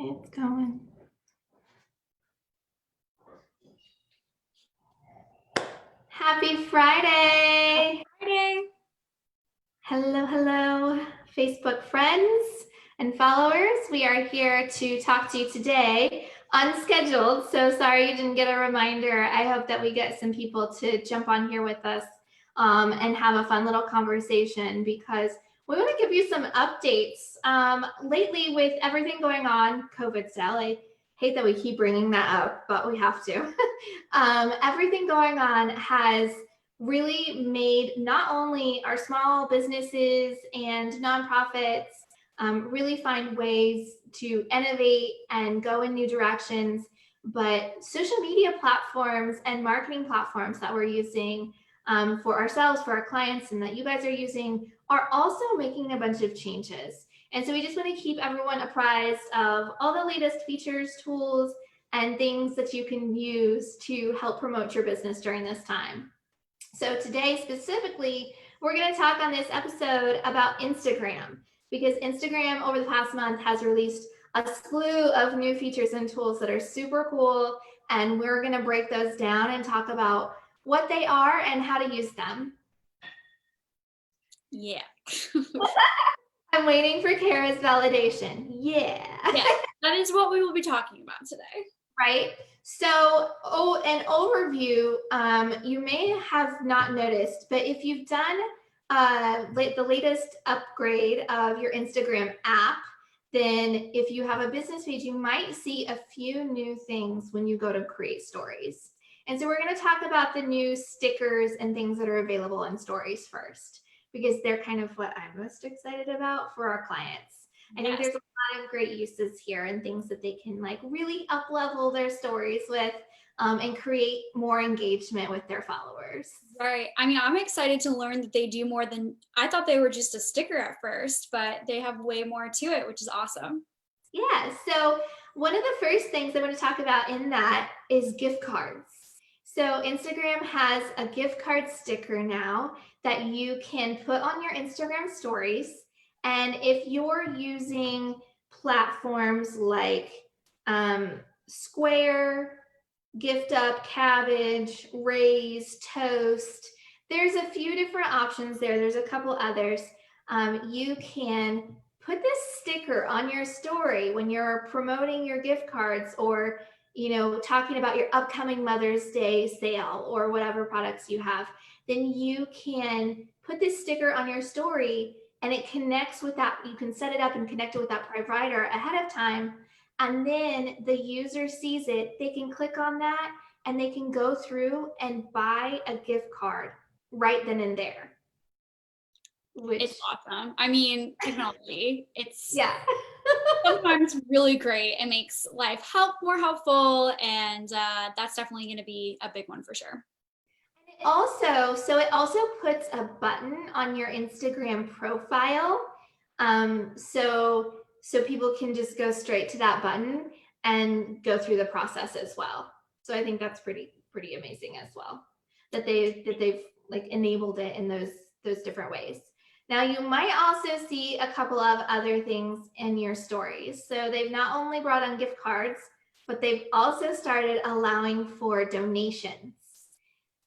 It's going. Happy Friday. Friday. Hello, hello, Facebook friends and followers. We are here to talk to you today, unscheduled. So sorry you didn't get a reminder. I hope that we get some people to jump on here with us and have a fun little conversation because we want to give you some updates. Lately, with everything going on, COVID style, I hate that we keep bringing that up, but we have to. Everything going on has really made not only our small businesses and nonprofits really find ways to innovate and go in new directions, but social media platforms and marketing platforms that we're using for ourselves, for our clients, and that you guys are using are also making a bunch of changes. And so we just want to keep everyone apprised of all the latest features, tools, and things that you can use to help promote your business during this time. So today specifically, we're going to talk on this episode about Instagram, because Instagram over the past month has released a slew of new features and tools that are super cool, and we're going to break those down and talk about what they are and how to use them. Yeah. I'm waiting for Kara's validation. Yeah. That is what we will be talking about today. Right? So, an overview, you may have not noticed, but if you've done the latest upgrade of your Instagram app, then if you have a business page, you might see a few new things when you go to create stories. And so we're going to talk about the new stickers and things that are available in stories first, because they're kind of what I'm most excited about for our clients. I think there's a lot of great uses here and things that they can like really up level their stories with and create more engagement with their followers. Right. I mean, I'm excited to learn that they do more than, I thought they were just a sticker at first, but they have way more to it, which is awesome. Yeah. So one of the first things I want to talk about in that is gift cards. So Instagram has a gift card sticker now that you can put on your Instagram stories. And if you're using platforms like Square, Gift Up, Cabbage, Raise, Toast, there's a few different options there. There's a couple others. You can put this sticker on your story when you're promoting your gift cards or talking about your upcoming Mother's Day sale or whatever products you have. Then you can put this sticker on your story and it connects with that. You can set it up and connect it with that provider ahead of time. And then the user sees it, they can click on that and they can go through and buy a gift card right then and there. It's awesome. I mean, technology, it's sometimes really great. It makes life more helpful, and that's definitely going to be a big one for sure. It also puts a button on your Instagram profile, so people can just go straight to that button and go through the process as well. So I think that's pretty amazing as well that they've like enabled it in those different ways. Now you might also see a couple of other things in your stories. So they've not only brought on gift cards, but they've also started allowing for donations.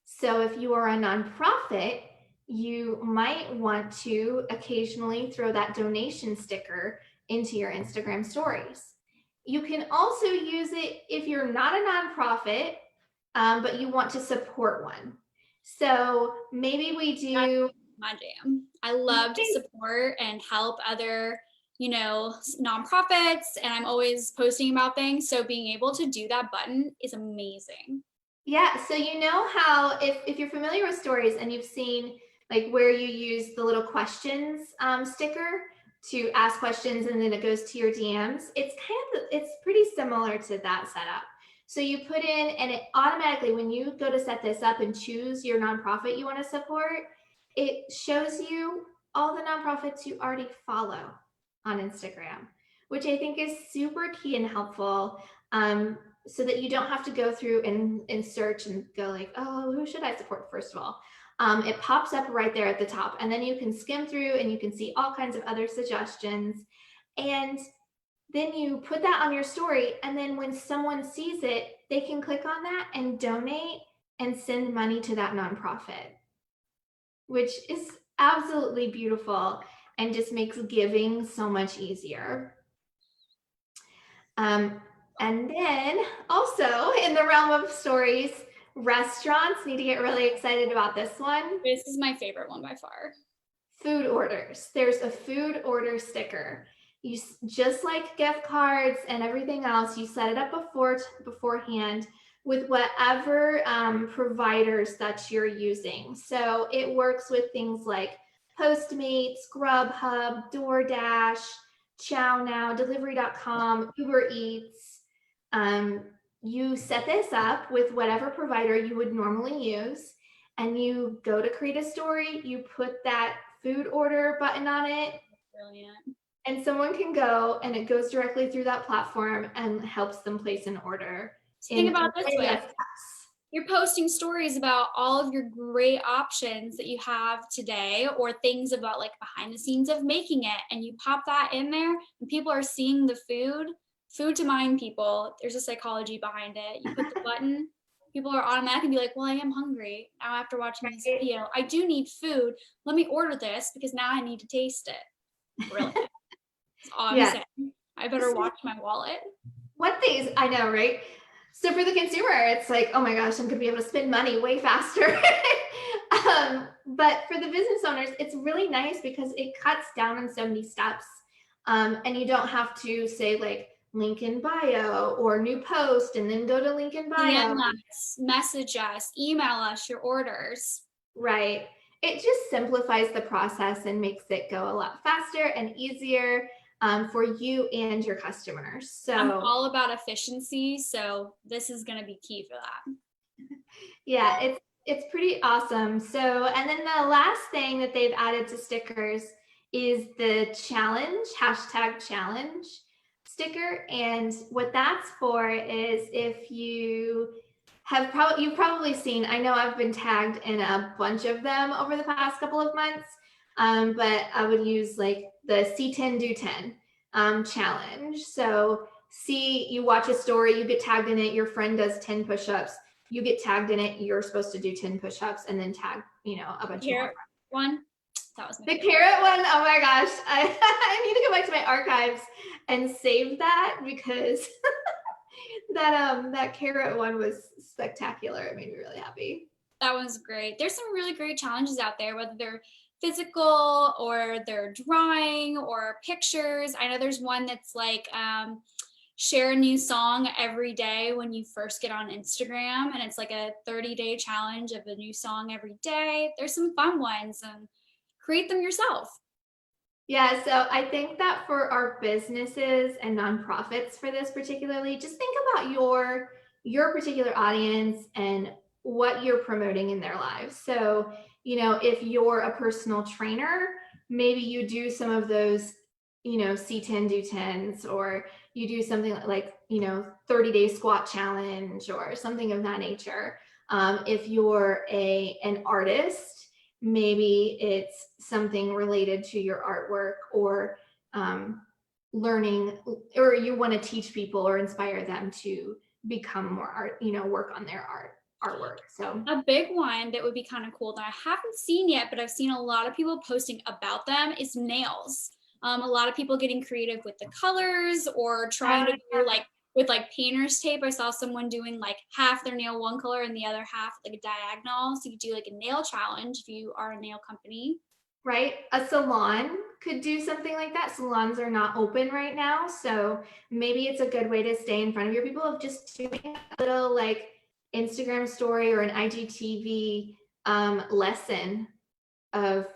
So if you are a nonprofit, you might want to occasionally throw that donation sticker into your Instagram stories. You can also use it if you're not a nonprofit, but you want to support one. So maybe we do. My jam. I love to support and help other, nonprofits, and I'm always posting about things. So being able to do that button is amazing. Yeah, so you know how if you're familiar with stories and you've seen like where you use the little questions sticker to ask questions and then it goes to your DMs, it's pretty similar to that setup. So you put in and it automatically, when you go to set this up and choose your nonprofit you want to support, it shows you all the nonprofits you already follow on Instagram, which I think is super key and helpful. So that you don't have to go through and search and go like, oh, who should I support first of all? It pops up right there at the top, and then you can skim through and you can see all kinds of other suggestions. And then you put that on your story, and then when someone sees it, they can click on that and donate and send money to that nonprofit, which is absolutely beautiful and just makes giving so much easier. And then also in the realm of stories, restaurants need to get really excited about this one. This is my favorite one by far. Food orders. There's a food order sticker. You just like gift cards and everything else, you set it up beforehand with whatever providers that you're using. So it works with things like Postmates, Grubhub, DoorDash, ChowNow, Delivery.com, Uber Eats. You set this up with whatever provider you would normally use, and you go to create a story, you put that food order button on it. Brilliant. And someone can go and it goes directly through that platform and helps them place an order. Think about it this way. You're posting stories about all of your great options that you have today, or things about like behind the scenes of making it, and you pop that in there and people are seeing the food to mind people. There's a psychology behind it. You put the button, people are automatically be like, well, I am hungry now after watching this video. I do need food. Let me order this because now I need to taste it. Brilliant. That's all I'm saying. I better watch my wallet. One thing I know, right? So for the consumer, it's like, oh my gosh, I'm going to be able to spend money way faster. But for the business owners, it's really nice because it cuts down on so many steps. And you don't have to say like link in bio or new post and then go to link in bio. DM us, message us, email us your orders. Right. It just simplifies the process and makes it go a lot faster and easier for you and your customers. So I'm all about efficiency, so this is going to be key for that. Yeah, it's pretty awesome. So, and then the last thing that they've added to stickers is the challenge, #challenge sticker. And what that's for is if you you've probably seen, I know I've been tagged in a bunch of them over the past couple of months, but I would use like the C10 do 10 challenge. So you watch a story, you get tagged in it, your friend does 10 push-ups, you get tagged in it, you're supposed to do 10 push-ups and then tag, a bunch more. One. That was the carrot one. Oh my gosh. I need to go back to my archives and save that because that carrot one was spectacular. It made me really happy. That was great. There's some really great challenges out there, whether they're physical or they're drawing or pictures. I know there's one that's like share a new song every day when you first get on Instagram, and it's like a 30-day challenge of a new song every day. There's some fun ones, and create them yourself. Yeah, so I think that for our businesses and nonprofits for this particularly, just think about your particular audience and what you're promoting in their lives. So, if you're a personal trainer, maybe you do some of those, C10 do 10s, or you do something like, 30-day squat challenge or something of that nature. If you're an artist, maybe it's something related to your artwork or learning, or you want to teach people or inspire them to become more art, work on their artwork. So a big one that would be kind of cool that I haven't seen yet, but I've seen a lot of people posting about them, is nails. A lot of people getting creative with the colors or trying to do like with like painter's tape. I saw someone doing like half their nail one color and the other half like a diagonal. So you could do like a nail challenge if you are a nail company. Right. A salon could do something like that. Salons are not open right now. So maybe it's a good way to stay in front of your people of just doing a little like Instagram story or an IGTV lesson of,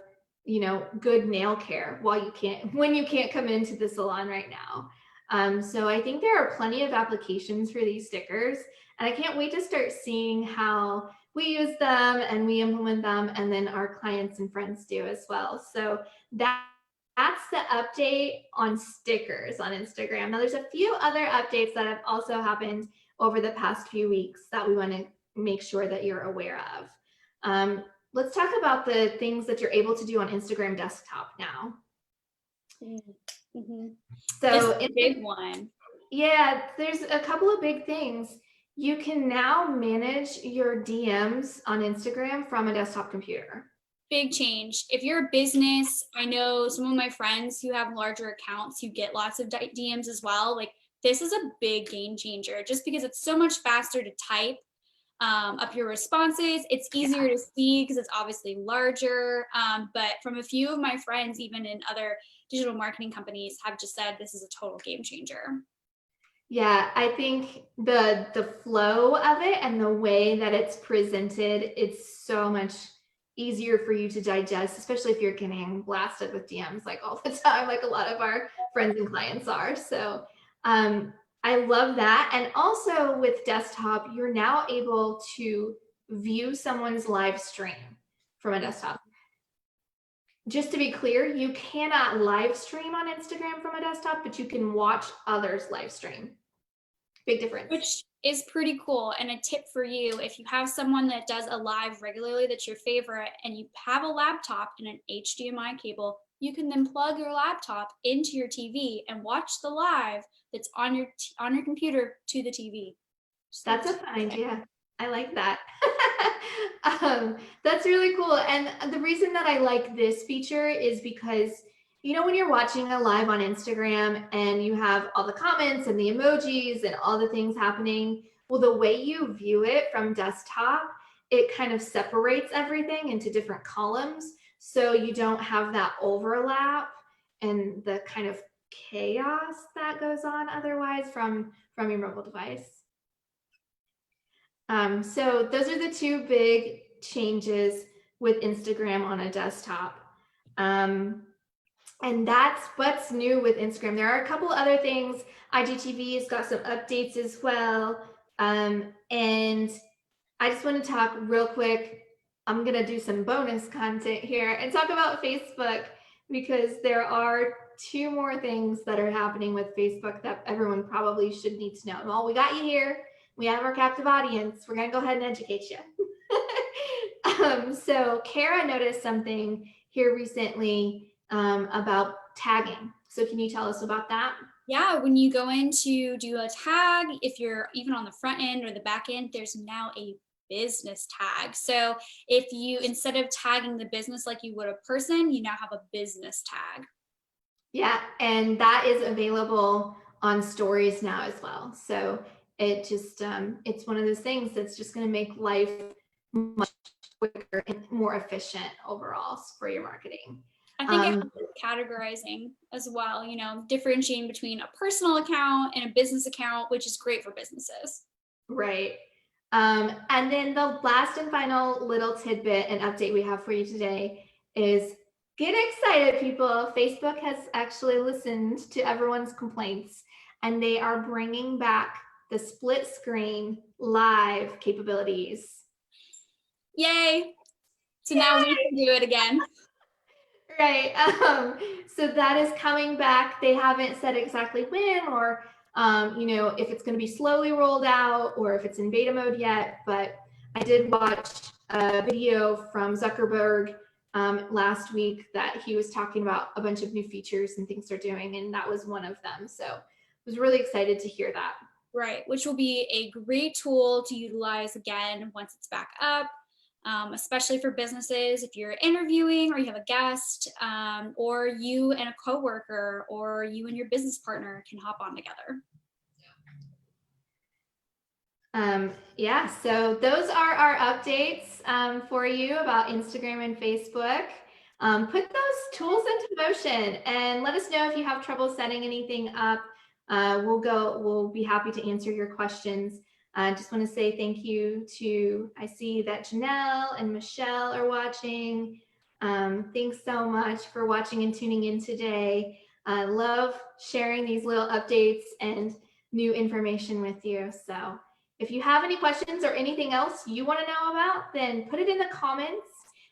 good nail care when you can't come into the salon right now. So I think there are plenty of applications for these stickers, and I can't wait to start seeing how we use them and we implement them, and then our clients and friends do as well. So that's the update on stickers on Instagram. Now there's a few other updates that have also happened over the past few weeks that we want to make sure that you're aware of. Let's talk about the things that you're able to do on Instagram desktop now. So it's a big one. Yeah, there's a couple of big things. You can now manage your DMs on Instagram from a desktop computer. Big change. If you're a business, I know some of my friends who have larger accounts who get lots of DMs as well. Like, this is a big game changer just because it's so much faster to type up your responses. It's easier to see because it's obviously larger. But from a few of my friends, even in other digital marketing companies, have just said this is a total game changer. Yeah, I think the flow of it and the way that it's presented, it's so much easier for you to digest, especially if you're getting blasted with DMs like all the time, like a lot of our friends and clients are. So I love that. And also with desktop, you're now able to view someone's live stream from a desktop. Just to be clear, you cannot live stream on Instagram from a desktop, but you can watch others live stream. Big difference. Which is pretty cool. And a tip for you, if you have someone that does a live regularly that's your favorite and you have a laptop and an HDMI cable, you can then plug your laptop into your TV and watch the live that's on your computer to the TV. That's a fun idea. I like that. That's really cool. And the reason that I like this feature is because, you know, when you're watching a live on Instagram and you have all the comments and the emojis and all the things happening, well, the way you view it from desktop, it kind of separates everything into different columns. So you don't have that overlap and the kind of chaos that goes on otherwise from your mobile device. So those are the two big changes with Instagram on a desktop. And that's what's new with Instagram. There are a couple other things. IGTV has got some updates as well. And I just want to talk real quick. I'm going to do some bonus content here and talk about Facebook because there are two more things that are happening with Facebook that everyone probably should need to know. Well, we got you here. We have our captive audience. We're going to go ahead and educate you. So Kara noticed something here recently about tagging. So can you tell us about that? Yeah, when you go in to do a tag, if you're even on the front end or the back end, there's now a business tag. So if you, instead of tagging the business like you would a person, you now have a business tag. Yeah, and that is available on stories now as well. So it just, it's one of those things that's just going to make life much quicker and more efficient overall for your marketing. I think it helps with categorizing as well, you know, differentiating between a personal account and a business account, which is great for businesses. Right. And then the last and final little tidbit and update we have for you today is get excited, people. Facebook has actually listened to everyone's complaints and they are bringing back the split screen live capabilities. Yay. So now we can do it again. Right. So that is coming back. They haven't said exactly when or, you know, if it's going to be slowly rolled out or if it's in beta mode yet. But I did watch a video from Zuckerberg last week that he was talking about a bunch of new features and things they're doing. And that was one of them. So I was really excited to hear that. Right. Which will be a great tool to utilize again once it's back up. Especially for businesses, if you're interviewing or you have a guest, or you and a coworker or you and your business partner can hop on together. Yeah, so those are our updates for you about Instagram and Facebook. Put those tools into motion and let us know if you have trouble setting anything up. We'll be happy to answer your questions. I just want to say thank you to, I see that Janelle and Michelle are watching. Thanks so much for watching and tuning in today. I love sharing these little updates and new information with you. So if you have any questions or anything else you want to know about, then put it in the comments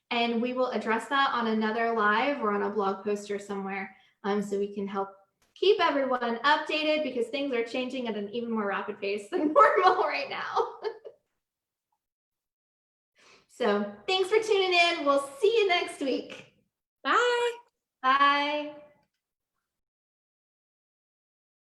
and we will address that on another live or on a blog post or somewhere so we can help keep everyone updated because things are changing at an even more rapid pace than normal right now. So thanks for tuning in. We'll see you next week. Bye. Bye.